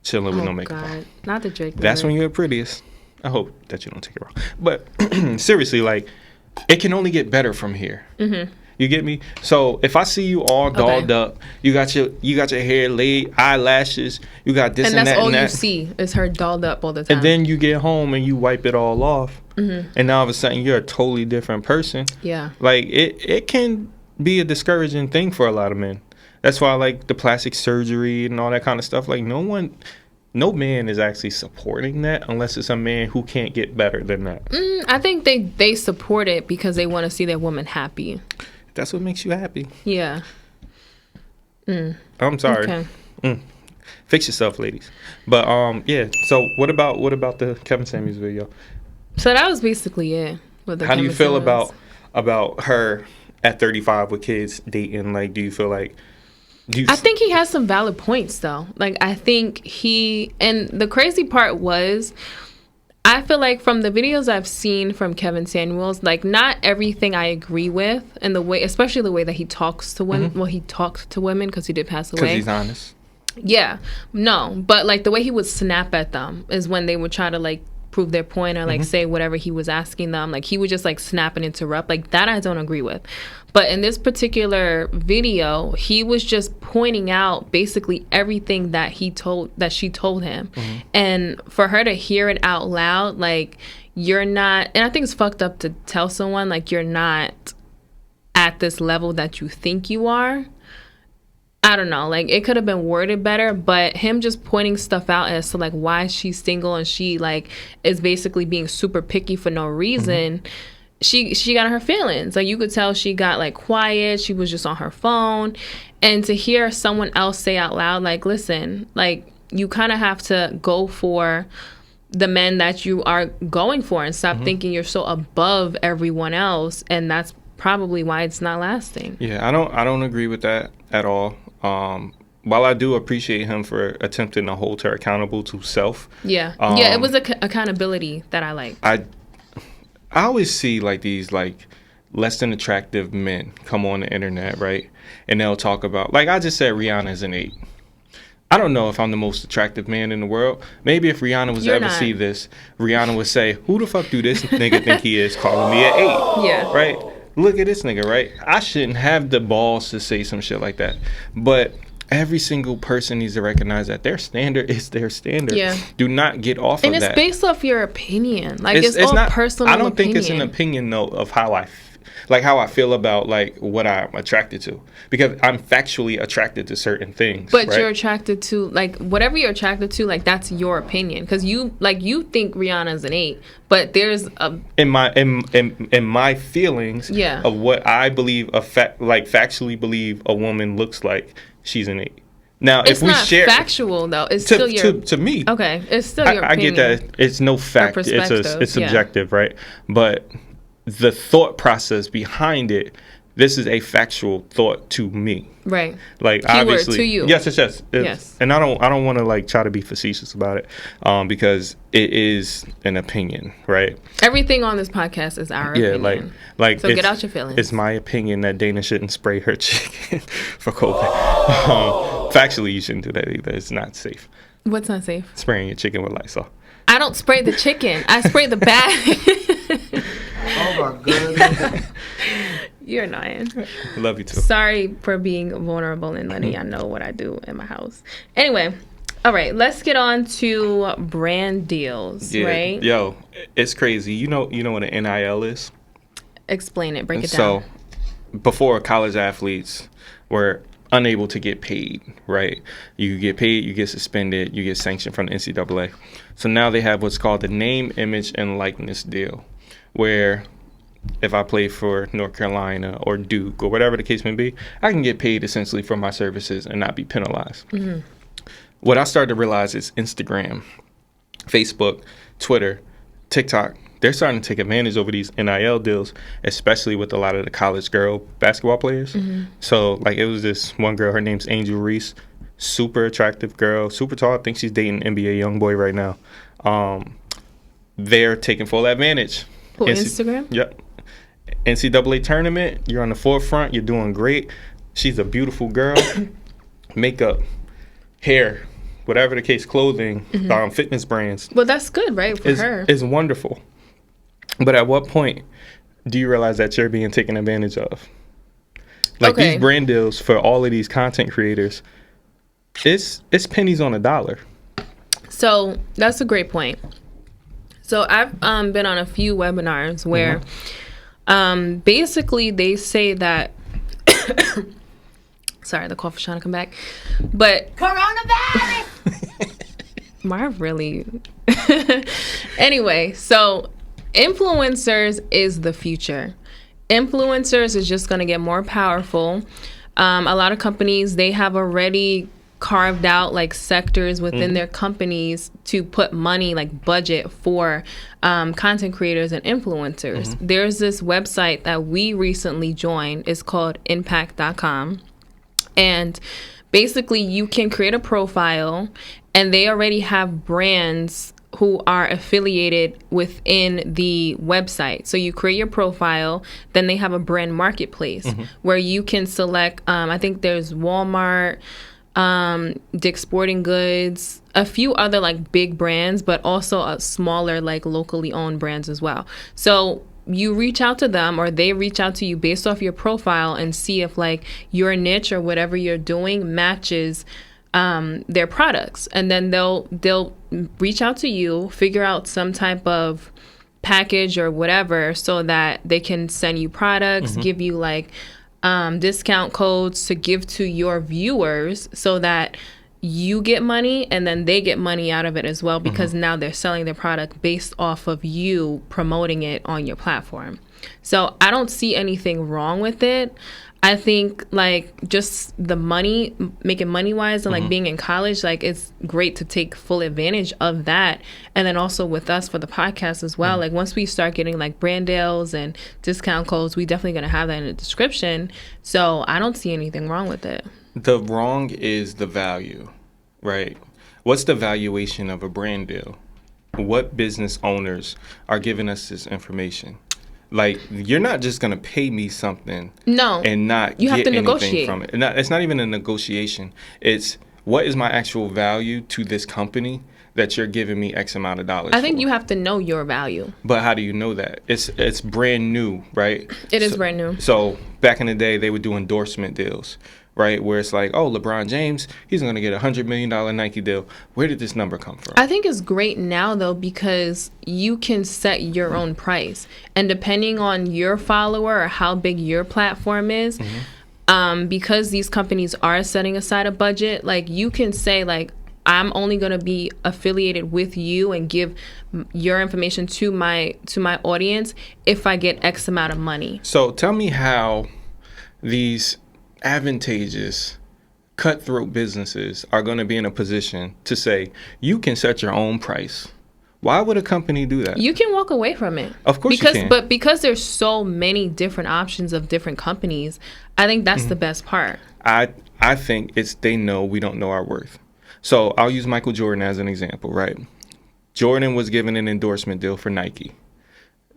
S2: chilling with no makeup on.
S1: Not the Drake.
S2: That's when you're the prettiest. I hope that you don't take it wrong. But seriously, like, it can only get better from here. You get me? So if I see you all dolled up, you got your hair laid, eyelashes, you got this and that,
S1: and that's all
S2: that.
S1: you see is her dolled up all the time.
S2: And then you get home and you wipe it all off, and now all of a sudden you're a totally different person.
S1: Yeah.
S2: Like it can be a discouraging thing for a lot of men. That's why, like, the plastic surgery and all that kind of stuff. Like, no man is actually supporting that unless it's a man who can't get better than that.
S1: I think they support it because they want to see their woman happy.
S2: That's what makes you happy.
S1: Yeah.
S2: I'm sorry. Okay. Fix yourself, ladies. But yeah. So what about the Kevin Samuels video?
S1: So that was basically it.
S2: How do you feel about her at 35 with kids dating? Like, do you feel like? I
S1: think he has some valid points though. Like, I think and the crazy part was, I feel like from the videos I've seen from Kevin Samuels, like, not everything I agree with, and the way, especially the way that he talks to women. Well, he talked to women because he did pass away.
S2: Because he's honest.
S1: Yeah, no, but like the way he would snap at them is when they would try to like prove their point or like say whatever he was asking them. Like, he would just like snap and interrupt. Like, that I don't agree with. But in this particular video, he was just pointing out basically everything that she told him. And for her to hear it out loud, like, you're not, and I think it's fucked up to tell someone like you're not at this level that you think you are. I don't know, like, it could have been worded better, but him just pointing stuff out as to like why she's single and she like is basically being super picky for no reason. She got her feelings. Like, you could tell she got like quiet. She was just on her phone. And to hear someone else say out loud, like, listen, like, you kind of have to go for the men that you are going for and stop thinking you're so above everyone else. And that's probably why it's not lasting. Yeah,
S2: I don't agree with that at all. While I do appreciate him for attempting to hold her accountable to self.
S1: Yeah, it was accountability that I liked.
S2: I always see like these like less than attractive men come on the internet, right? And they'll talk about, like, I just said Rihanna is an 8. I don't know if I'm the most attractive man in the world. Maybe if Rihanna was to ever see this, Rihanna would say, who the fuck do this nigga think he is calling me an 8?
S1: Yeah.
S2: Right? Look at this nigga, right? I shouldn't have the balls to say some shit like that. But every single person needs to recognize that their standard is their standard. Yeah. Do not get off of that.
S1: And it's based off your opinion. Like, it's all not, personal opinion.
S2: I don't think it's an opinion, though, of how I feel about, like, what I'm attracted to. Because I'm factually attracted to certain things.
S1: But
S2: right?
S1: You're attracted to, like, whatever you're attracted to, like, that's your opinion. Because you think Rihanna's an 8, but there's a...
S2: In my feelings of what I believe, factually believe a woman looks like, she's an 8. Now,
S1: it's
S2: if we share...
S1: It's not factual, though. It's still your...
S2: To me.
S1: Okay, it's still your opinion.
S2: I get that. It's no fact. It's subjective, right? But... the thought process behind it, this is a factual thought to me.
S1: Right.
S2: Like,
S1: keyword
S2: obviously,
S1: to you.
S2: Yes. And I don't want to like try to be facetious about it, because it is an opinion, right?
S1: Everything on this podcast is our opinion.
S2: Like
S1: so get out your feelings.
S2: It's my opinion that Dana shouldn't spray her chicken for COVID. Factually, you shouldn't do that either. It's not safe.
S1: What's not safe?
S2: Spraying your chicken with Lysol.
S1: I don't spray the chicken. I spray the bag.
S3: Oh my goodness.
S1: You're annoying.
S2: Love you too.
S1: Sorry for being vulnerable and letting y'all know what I do in my house. Anyway, all right, let's get on to brand deals, right?
S2: Yo, it's crazy. You know what an NIL is?
S1: Explain it. Break it down.
S2: So, before, college athletes were unable to get paid, right? You get paid, you get suspended, you get sanctioned from the NCAA. So now they have what's called the name, image, and likeness deal, where if I play for North Carolina or Duke or whatever the case may be, I can get paid essentially for my services and not be penalized. Mm-hmm. What I started to realize is Instagram, Facebook, Twitter, TikTok, they're starting to take advantage over these NIL deals, especially with a lot of the college girl basketball players. Mm-hmm. So, like, it was this one girl, her name's Angel Reese, super attractive girl, super tall. I think she's dating an NBA young boy right now. They're taking full advantage.
S1: Who, Instagram?
S2: Yep. NCAA tournament, you're on the forefront, you're doing great. She's a beautiful girl. Makeup, hair, whatever the case, clothing, fitness brands.
S1: Well, that's good, right, for her.
S2: It's wonderful. But at what point do you realize that you're being taken advantage of? Like, these brand deals for all of these content creators, it's pennies on a dollar.
S1: So that's a great point. So I've been on a few webinars where basically they say that sorry, the cough is trying to come back. But coronavirus. Marv really. Anyway, so influencers is the future. Influencers is just going to get more powerful. A lot of companies, they have already carved out like sectors within their companies to put money, like budget for content creators and influencers. There's this website that we recently joined. It's called impact.com. And basically you can create a profile and they already have brands who are affiliated within the website. So you create your profile, then they have a brand marketplace where you can select, I think there's Walmart, Dick's Sporting Goods, a few other like big brands, but also a smaller like locally owned brands as well. So you reach out to them or they reach out to you based off your profile and see if like your niche or whatever you're doing matches their products, and then they'll reach out to you, figure out some type of package or whatever so that they can send you products, give you like discount codes to give to your viewers so that you get money and then they get money out of it as well, because now they're selling their product based off of you promoting it on your platform. So I don't see anything wrong with it. I think like just the money, making money wise and like being in college, like it's great to take full advantage of that. And then also with us for the podcast as well, like once we start getting like brand deals and discount codes, we definitely going to have that in the description. So I don't see anything wrong with it.
S2: The wrong is the value, right? What's the valuation of a brand deal? What business owners are giving us this information? Like, you're not just going to pay me something and not
S1: you
S2: get
S1: have to
S2: anything
S1: negotiate
S2: from it. It's not even a negotiation. It's what is my actual value to this company that you're giving me X amount of dollars
S1: I think
S2: for?
S1: You have to know your value.
S2: But how do you know that? It's brand new, right?
S1: It is brand new.
S2: So back in the day, they would do endorsement deals, right? Where it's like, oh, LeBron James, he's going to get $100 million Nike deal. Where did this number come from?
S1: I think it's great now, though, because you can set your own price. And depending on your follower or how big your platform is, because these companies are setting aside a budget, like you can say, like, I'm only going to be affiliated with you and give your information to my audience if I get X amount of money.
S2: So tell me how these advantageous cutthroat businesses are going to be in a position to say you can set your own price Why would a company do that?
S1: You can walk away from it.
S2: Of course you can.
S1: But because there's so many different options of different companies, I think that's the best part.
S2: I think it's they know we don't know our worth. So I'll use Michael Jordan as an example, right? Jordan was given an endorsement deal for Nike.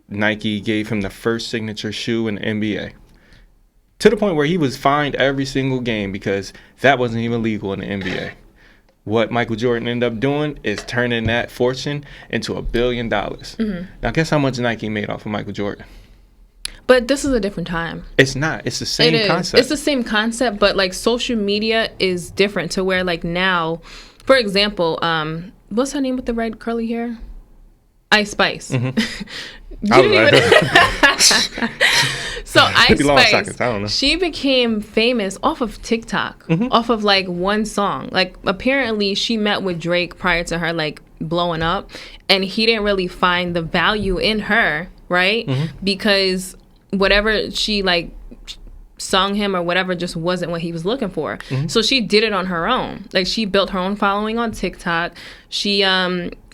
S2: Nike gave him the first signature shoe in the NBA. To the point where he was fined every single game because that wasn't even legal in the NBA. What Michael Jordan ended up doing is turning that fortune into $1 billion. Now, guess how much Nike made off of Michael Jordan?
S1: But this is a different time.
S2: It's not. It's the same concept.
S1: It's the same concept, but like social media is different to where like now, for example, what's her name with the red curly hair? Ice Spice. So Ice Spice, she became famous off of TikTok, off of like one song. Like apparently she met with Drake prior to her like blowing up, and he didn't really find the value in her, right? Because whatever she like sung him or whatever just wasn't what he was looking for. So she did it on her own. Like she built her own following on TikTok. She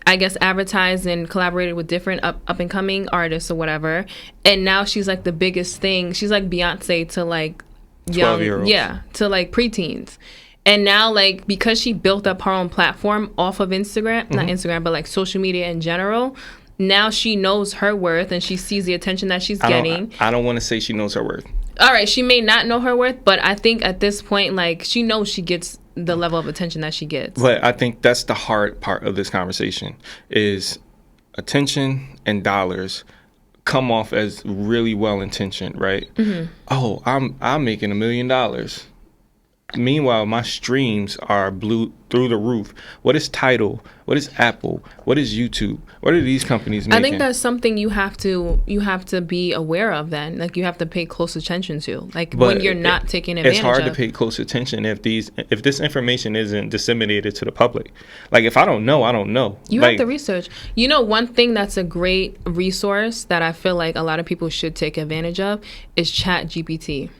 S1: I guess advertised and collaborated with different up and coming artists or whatever, and now she's like the biggest thing. She's like Beyonce to like young, 12-year-olds. To like preteens. And now like because she built up her own platform off of Instagram, not Instagram, but like social media in general, now she knows her worth and she sees the attention that she's getting.
S2: I don't want to say she knows her worth.
S1: All right, she may not know her worth, but I think at this point, like, she knows she gets the level of attention that she gets.
S2: But I think that's the hard part of this conversation is attention and dollars come off as really well-intentioned, right? Oh, I'm making $1 million. Meanwhile, my streams are blew through the roof. What is Tidal? What is Apple? What is YouTube? What are these companies making?
S1: I think that's something you have to be aware of then. Like you have to pay close attention to. Like when you're not taking advantage of.
S2: It's hard to pay close attention if this information isn't disseminated to the public. Like if I don't know, I don't know.
S1: You have to research. You know, one thing that's a great resource that I feel like a lot of people should take advantage of is ChatGPT.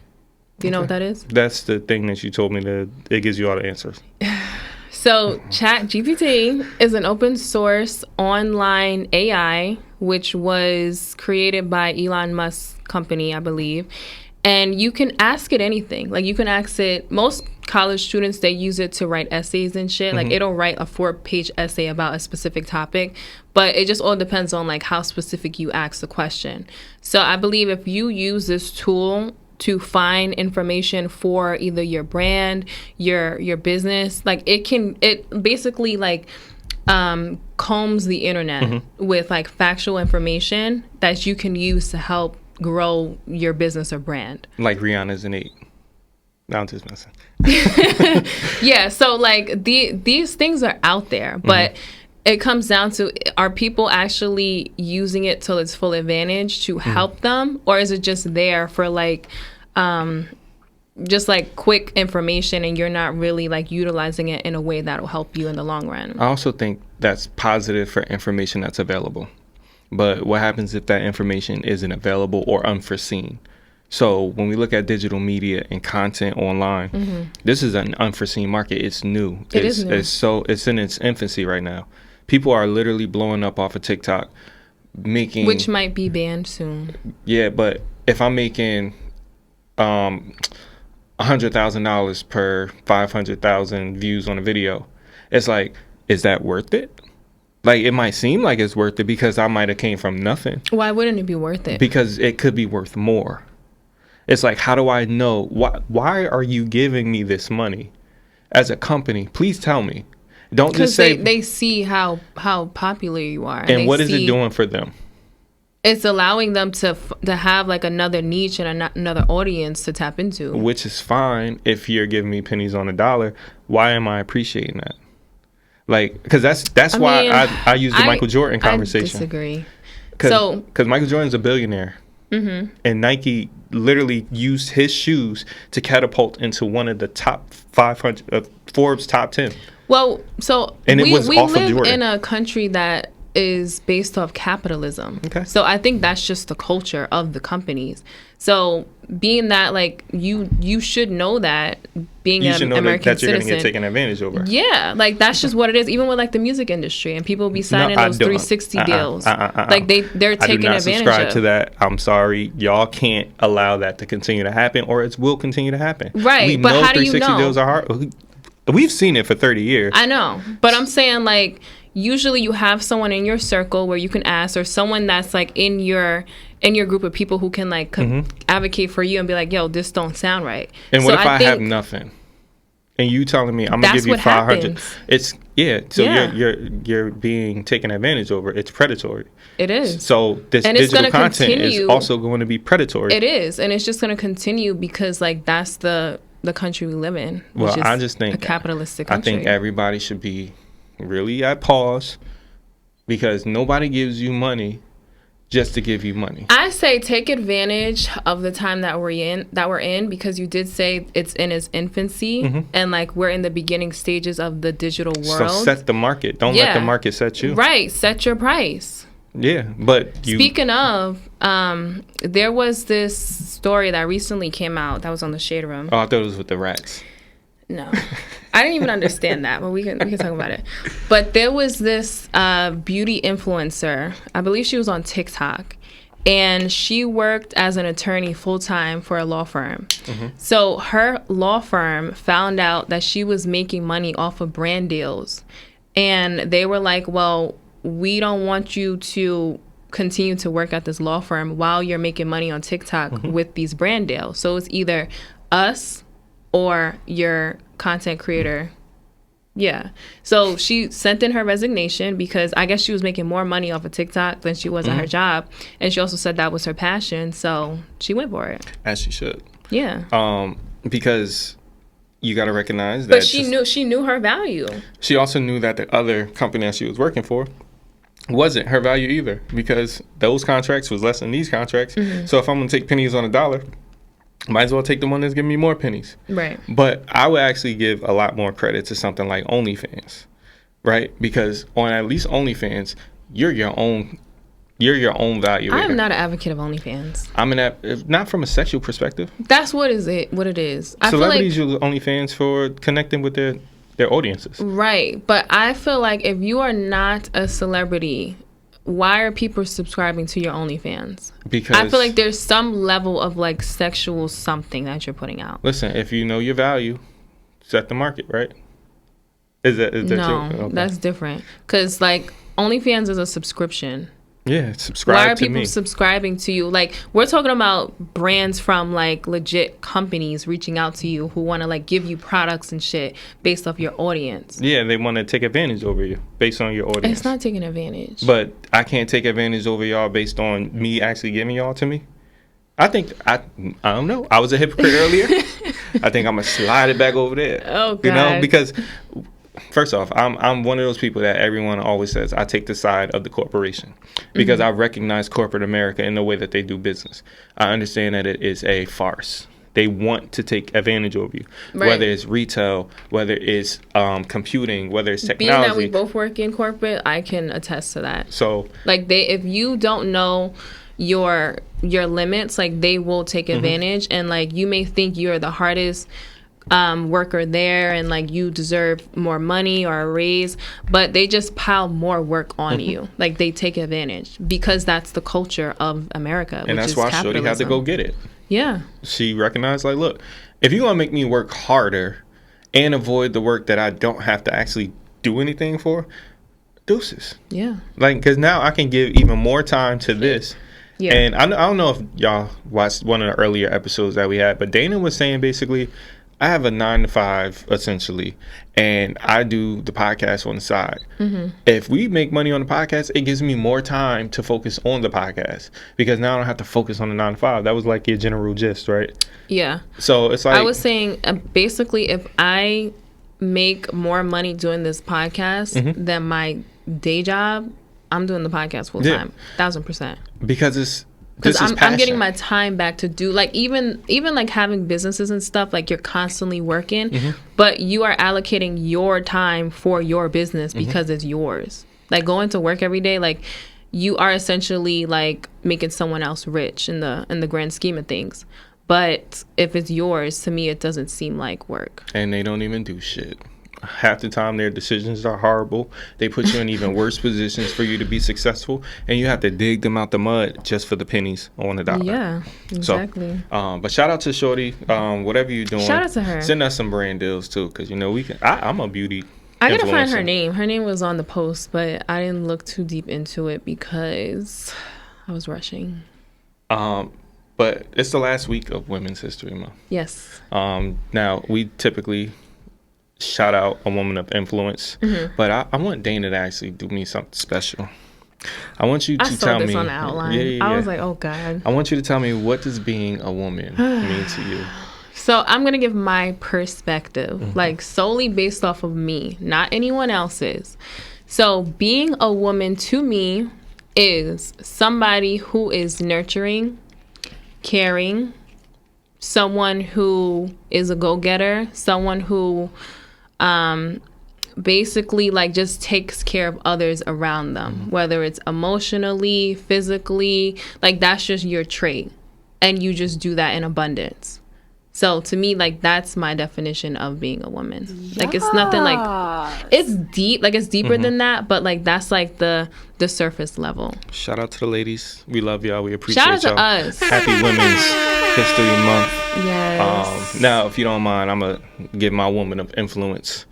S1: Do you know what that is?
S2: That's the thing that you told me that it gives you all the answers.
S1: So ChatGPT is an open source online AI, which was created by Elon Musk's company, I believe. And you can ask it anything. Like you can ask it, most college students, they use it to write essays and shit. Like it'll write a 4-page essay about a specific topic, but it just all depends on like how specific you ask the question. So I believe if you use this tool to find information for either your brand, your business, like it basically like combs the internet with like factual information that you can use to help grow your business or brand.
S2: Like Rihanna's an 8. No, I'm just messing.
S1: Yeah, so like these things are out there, but it comes down to, are people actually using it till its full advantage to help them, or is it just there for like just like quick information and you're not really like utilizing it in a way that'll help you in the long run?
S2: I also think that's positive for information that's available. But what happens if that information isn't available or unforeseen? So when we look at digital media and content online, this is an unforeseen market. It's new.
S1: Is new.
S2: It's in its infancy right now. People are literally blowing up off of TikTok,
S1: which might be banned soon.
S2: Yeah, but if I'm making $100,000 per 500,000 views on a video, it's like, is that worth it? Like, it might seem like it's worth it because I might have came from nothing.
S1: Why wouldn't it be worth it?
S2: Because it could be worth more. It's like, how do I know? Why are you giving me this money as a company? Please tell me. Don't just say.
S1: Because they see how popular you are.
S2: And what is it doing for them?
S1: It's allowing them to have like another niche and another audience to tap into.
S2: Which is fine if you're giving me pennies on a dollar. Why am I appreciating that? Like, because that's why I use the Michael Jordan conversation.
S1: I disagree.
S2: Because Michael Jordan's a billionaire. And Nike literally used his shoes to catapult into one of the top 500 Forbes top 10.
S1: Well, so
S2: and
S1: we
S2: live
S1: in a country that is based off capitalism.
S2: Okay.
S1: So I think that's just the culture of the companies. So being that, like, you should know that being
S2: You
S1: an
S2: should know
S1: American
S2: that you're going
S1: citizen.
S2: to get taken advantage over.
S1: Yeah, like that's just what it is. Even with like the music industry, and people be signing those 360 deals. Like they're taking
S2: I do not
S1: advantage
S2: subscribe
S1: of.
S2: to that. I'm sorry, y'all can't allow that to continue to happen, or it will continue to happen.
S1: Right,
S2: We
S1: but
S2: know
S1: how do you
S2: 360
S1: know?
S2: deals are hard. We've seen it for 30 years.
S1: I know, but I'm saying, like, usually you have someone in your circle where you can ask, or someone that's like in your group of people who can like advocate for you and be like, yo, this don't sound right.
S2: And what
S1: So
S2: if I
S1: think
S2: have nothing? And you telling me I'm gonna
S1: that's
S2: give you
S1: what
S2: 500?
S1: happens.
S2: It's So
S1: Yeah.
S2: you're being taken advantage over. It's predatory.
S1: It is.
S2: So this
S1: And it's
S2: digital
S1: gonna
S2: content is
S1: continue.
S2: also going to be predatory.
S1: It is, and it's just going to continue because like that's the country we live in. Which
S2: Well,
S1: is
S2: I just think
S1: a capitalistic
S2: I
S1: country.
S2: think everybody should be really at pause, because nobody gives you money just to give you money.
S1: I say take advantage of the time that we're in because you did say it's in its infancy and like we're in the beginning stages of the digital world.
S2: So set the market. Don't let the market set you.
S1: Right, set your price.
S2: Yeah, but
S1: Speaking of, there was this story that recently came out that was on the Shade Room.
S2: Oh, I thought it was with the rats.
S1: No, I didn't even understand that, but we can talk about it. But there was this beauty influencer. I believe she was on TikTok, and she worked as an attorney full time for a law firm. So her law firm found out that she was making money off of brand deals, and they were like, "Well, we don't want you to continue to work at this law firm while you're making money on TikTok with these brand deals. So it's either us or your content creator." Yeah. So she sent in her resignation because I guess she was making more money off of TikTok than she was at her job. And she also said that was her passion. So she went for it.
S2: As she should.
S1: Yeah.
S2: Because you got to recognize that.
S1: But she knew her value.
S2: She also knew that the other company that she was working for wasn't her value either, because those contracts was less than these contracts. So if I'm going to take pennies on a dollar, might as well take the one that's giving me more pennies.
S1: Right.
S2: But I would actually give a lot more credit to something like OnlyFans, right? Because on at least OnlyFans, you're your own valuator.
S1: I'm not an advocate of OnlyFans.
S2: Not from a sexual perspective.
S1: That's what it is. I
S2: Celebrities
S1: feel like,
S2: use OnlyFans for connecting with their audiences.
S1: Right. But I feel like if you are not a celebrity, why are people subscribing to your OnlyFans?
S2: Because
S1: I feel like there's some level of like sexual something that you're putting out.
S2: Listen, if you know your value, set the market, right? Is that
S1: No,
S2: okay.
S1: that's different. Because like OnlyFans is a subscription.
S2: Yeah, subscribe
S1: Why are
S2: to
S1: people
S2: me.
S1: subscribing to you? Like, we're talking about brands from like legit companies reaching out to you who want to like give you products and shit based off your audience.
S2: Yeah, they want to take advantage over you based on your audience.
S1: It's not taking advantage.
S2: But I can't take advantage over y'all based on me actually giving y'all to me. I don't know. I was a hypocrite earlier. I think I'm gonna slide it back over there.
S1: Oh God.
S2: You know, because first off, I'm one of those people that everyone always says I take the side of the corporation because I recognize corporate America in the way that they do business. I understand that it is a farce. They want to take advantage of you, whether it's retail, whether it's computing, whether it's technology.
S1: Being that we both work in corporate, I can attest to that.
S2: So,
S1: like, if you don't know your limits, like, they will take advantage, and like you may think you're the hardest worker there and like you deserve more money or a raise, but they just pile more work on you. Like, they take advantage because that's the culture of America,
S2: and that's why Shorty had to go get it.
S1: Yeah.
S2: She recognized, like, look, if you're going to make me work harder and avoid the work that I don't have to actually do anything for, deuces.
S1: Yeah.
S2: Like, because now I can give even more time to this.
S1: Yeah.
S2: And I don't know if y'all watched one of the earlier episodes that we had, but Dana was saying basically, I have a 9-to-5 essentially, and I do the podcast on the side. If we make money on the podcast, it gives me more time to focus on the podcast because now I don't have to focus on the 9-to-5. That was like your general gist, right?
S1: Yeah.
S2: So it's like,
S1: I was saying basically, if I make more money doing this podcast than my day job, I'm doing the podcast full time, 1,000%.
S2: Because
S1: I'm getting my time back to do, like, even like having businesses and stuff, like, you're constantly working, but you are allocating your time for your business because it's yours. Like going to work every day, like you are essentially like making someone else rich in the grand scheme of things. But if it's yours, to me, it doesn't seem like work.
S2: And they don't even do shit. Half the time, their decisions are horrible. They put you in even worse positions for you to be successful, and you have to dig them out the mud just for the pennies on the dollar.
S1: Yeah, exactly.
S2: So, but shout out to Shorty. Whatever you're doing,
S1: shout out to her.
S2: Send us some brand deals too, because we can. I'm a beauty.
S1: I gotta find her name. Her name was on the post, but I didn't look too deep into it because I was rushing.
S2: But it's the last week of Women's History Month.
S1: Yes.
S2: Now we typically shout out a woman of influence, but I want Dana to actually do me something special. I want you to tell me. I saw this on the outline.
S1: Yeah. I was like, oh God.
S2: I want you to tell me, what does being a woman mean to you?
S1: So I'm gonna give my perspective, like solely based off of me, not anyone else's. So being a woman to me is somebody who is nurturing, caring, someone who is a go-getter, someone who basically like just takes care of others around them, whether it's emotionally, physically, like that's just your trait, and you just do that in abundance. So to me, like that's my definition of being a woman. Yes. Like it's nothing like it's deep, like it's deeper than that, but like that's like the surface level.
S2: Shout out to the ladies. We love y'all. We appreciate
S1: y'all. Shout out
S2: to
S1: us.
S2: Happy Women's History Month.
S1: Yes.
S2: Now, if you don't mind, I'm gonna give my woman of influence.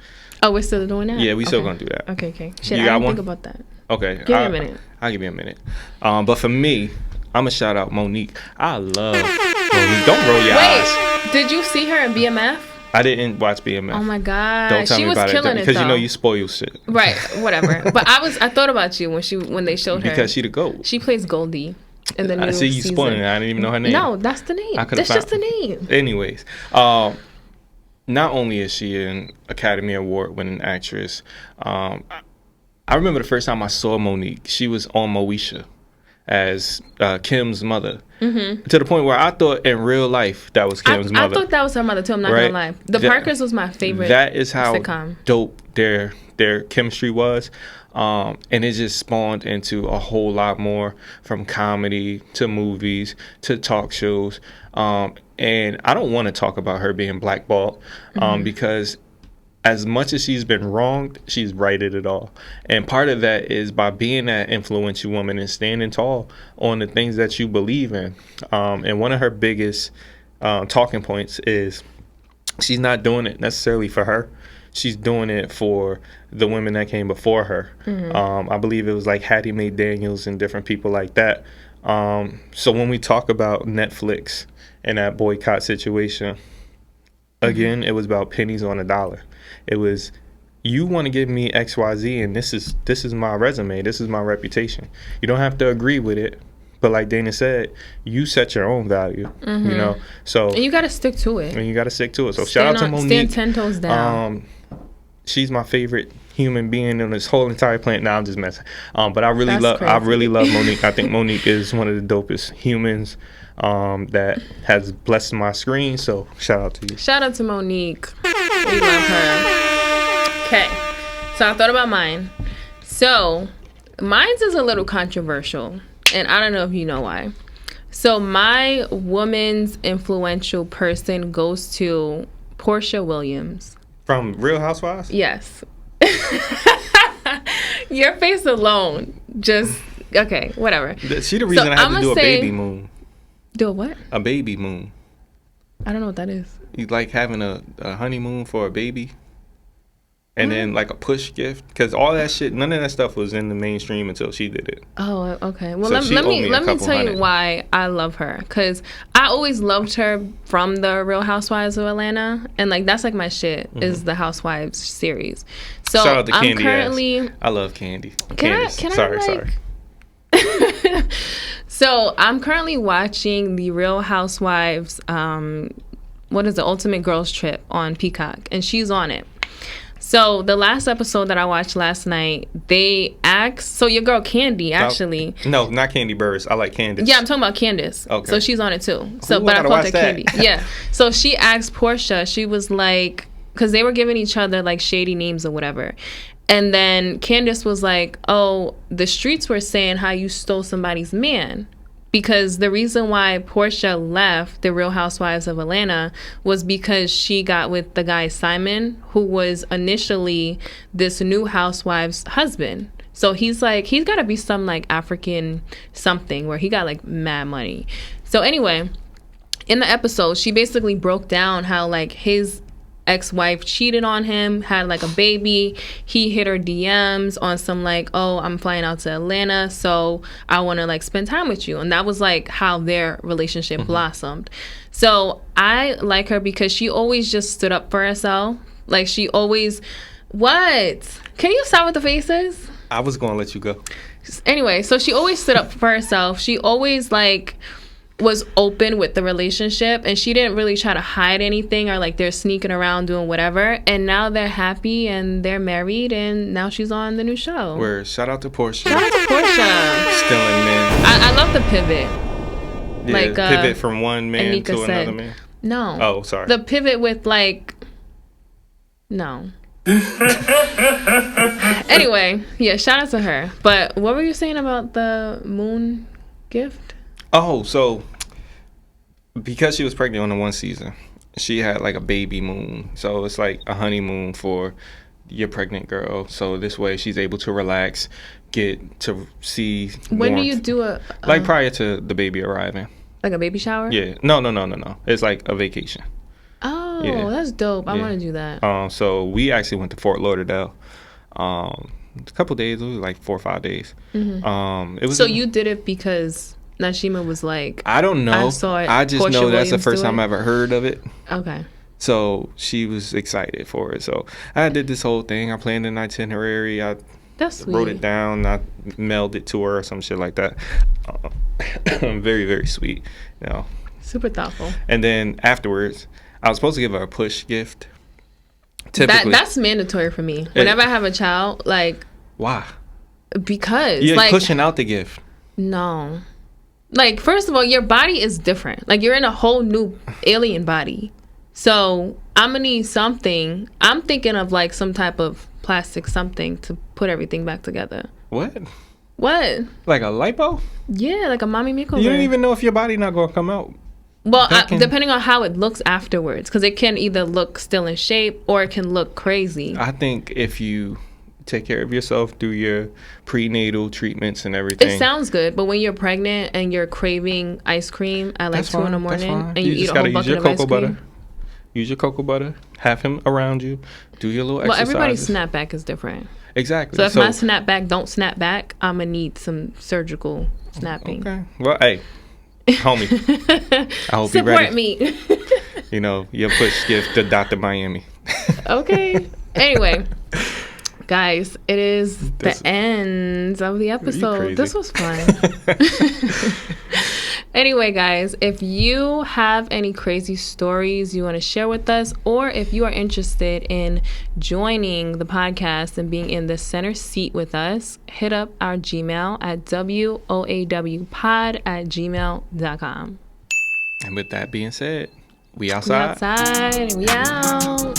S1: Oh, we're still doing that?
S2: Yeah, we still gonna do that.
S1: Okay. Shit, I didn't think about that.
S2: Okay.
S1: Give me a minute.
S2: I'll give you a minute. But for me, I'm gonna shout out Monique. I love Monique. Don't roll your eyes.
S1: Did you see her in BMF?
S2: I didn't watch BMF.
S1: Oh my God.
S2: Don't tell me about it because you know you spoil shit.
S1: Right, whatever. But I thought about you when they showed her.
S2: Because she the GOAT.
S1: She plays Goldie in the new
S2: I see you
S1: season.
S2: spoiling it. I didn't even know her name.
S1: No, that's the name. That's just the name.
S2: Anyways, not only is she an Academy Award winning actress, I remember the first time I saw Monique, she was on Moesha as Kim's mother. To the point where I thought in real life that was Kim's mother.
S1: I thought that was her mother too. I'm not gonna lie. The Parkers was my favorite.
S2: That is how
S1: sitcom.
S2: Dope their chemistry was, and it just spawned into a whole lot more, from comedy to movies to talk shows. And I don't want to talk about her being blackballed, because as much as she's been wronged, she's righted it all. And part of that is by being that influential woman and standing tall on the things that you believe in. And one of her biggest talking points is she's not doing it necessarily for her. She's doing it for the women that came before her. I believe it was like Hattie Mae Daniels and different people like that. So when we talk about Netflix and that boycott situation, again, it was about pennies on a dollar. It was, you want to give me XYZ, and this is my resume. This is my reputation. You don't have to agree with it, but like Dana said, you set your own value. You know, so
S1: and you got to stick to it.
S2: So shout out to Monique.
S1: Stand 10 toes down.
S2: She's my favorite human being on this whole entire planet. Now I'm just messing. But I really love Monique. I think Monique is one of the dopest humans that has blessed my screen. So shout out to you.
S1: Shout out to Monique. We love her. Okay, so I thought about mine. So mine's is a little controversial, and I don't know if you know why. So my woman's influential person goes to Portia Williams.
S2: From Real Housewives?
S1: Yes. Your face alone just, okay, whatever.
S2: She the reason I had to do a baby moon.
S1: Do a what?
S2: A baby moon.
S1: I don't know what that is.
S2: You like having a honeymoon for a baby? And then like a push gift, because all that shit, none of that stuff was in the mainstream until she did it.
S1: Oh, okay. Well, so let me tell you why I love her, because I always loved her from the Real Housewives of Atlanta, and like that's like my shit is the Housewives series. So
S2: shout out to
S1: I'm
S2: Candy
S1: currently.
S2: I love Candy.
S1: Can
S2: Sorry.
S1: So I'm currently watching the Real Housewives. What is the Ultimate Girls Trip on Peacock, and she's on it. So the last episode that I watched last night, they asked, so your girl Candy actually.
S2: No, not Candy Burris. I like Candace.
S1: Yeah, I'm talking about Candace.
S2: Okay.
S1: So she's on it too. So, but I called her Candy. Yeah. So she asked Portia, she was like, because they were giving each other like shady names or whatever. And then Candace was like, oh, the streets were saying how you stole somebody's man. Because the reason why Portia left the Real Housewives of Atlanta was because she got with the guy Simon, who was initially this new housewife's husband. So he's got to be some like African something where he got like mad money. So anyway, in the episode, she basically broke down how like his ex-wife cheated on him, had like a baby. He hit her DMs on some like, oh, I'm flying out to Atlanta, so I want to like spend time with you. And that was like how their relationship blossomed. So I like her because she always just stood up for herself. Like she always, what? Can you stop with the faces?
S2: I was going to let you go.
S1: Anyway, so she always stood up for herself. She always like was open with the relationship, and she didn't really try to hide anything or like they're sneaking around doing whatever. And now they're happy and they're married, and now she's on the new show.
S2: Where shout out to Portia.
S1: Shout out to Portia.
S2: Stealing men.
S1: I love the pivot.
S2: Yeah, like pivot from one man Anika to another man.
S1: No.
S2: Oh, sorry.
S1: The pivot with like no. Anyway, yeah, shout out to her. But what were you saying about the moon gift?
S2: Oh, so because she was pregnant on the one season, she had like a baby moon. So it's like a honeymoon for your pregnant girl. So this way she's able to relax, get to see
S1: When
S2: warmth.
S1: do you do a
S2: like prior to the baby arriving?
S1: Like a baby shower?
S2: Yeah. No. It's like a vacation.
S1: Oh,
S2: yeah.
S1: That's dope. I want to do that.
S2: So we actually went to Fort Lauderdale. A couple days. It was like 4 or 5 days.
S1: Mm-hmm.
S2: It was.
S1: So you did it because Nashima was like,
S2: I don't know. I saw it. I just Portia know that's Williams the first time I ever heard of it.
S1: Okay.
S2: So she was excited for it. So I did this whole thing. I planned an itinerary.
S1: That's sweet.
S2: Wrote it down. I mailed it to her or some shit like that. Very, very sweet. You know.
S1: Super thoughtful.
S2: And then afterwards, I was supposed to give her a push gift. Typically,
S1: that's mandatory for me. Whenever I have a child, like.
S2: Why?
S1: Because
S2: you're like, pushing out the gift.
S1: No. Like, first of all, your body is different. Like, you're in a whole new alien body. So, I'm going to need something. I'm thinking of, like, some type of plastic something to put everything back together.
S2: What?
S1: What?
S2: Like a lipo?
S1: Yeah, like a mommy makeover.
S2: You don't even know if your body not going to come out.
S1: Well, depending on how it looks afterwards. Because it can either look still in shape or it can look crazy.
S2: I think if you take care of yourself, do your prenatal treatments and everything.
S1: It sounds good, but when you're pregnant and you're craving ice cream at like 2 in the morning and you eat a whole bucket of ice cream.
S2: Use your cocoa butter. Have him around you. Do your little exercises.
S1: Well, everybody's snapback is different.
S2: Exactly.
S1: So if my snapback don't snap back, I'm going to need some surgical snapping.
S2: Okay. Well, hey, homie. I hope you're ready.
S1: Support me.
S2: You know, your push gift to Dr. Miami.
S1: Okay. Anyway. Guys, it is the end of the episode. This was fun. Anyway, guys, if you have any crazy stories you want to share with us, or if you are interested in joining the podcast and being in the center seat with us, hit up our Gmail at woawpod@gmail.com.
S2: And with that being said, we outside.
S1: We outside and we out.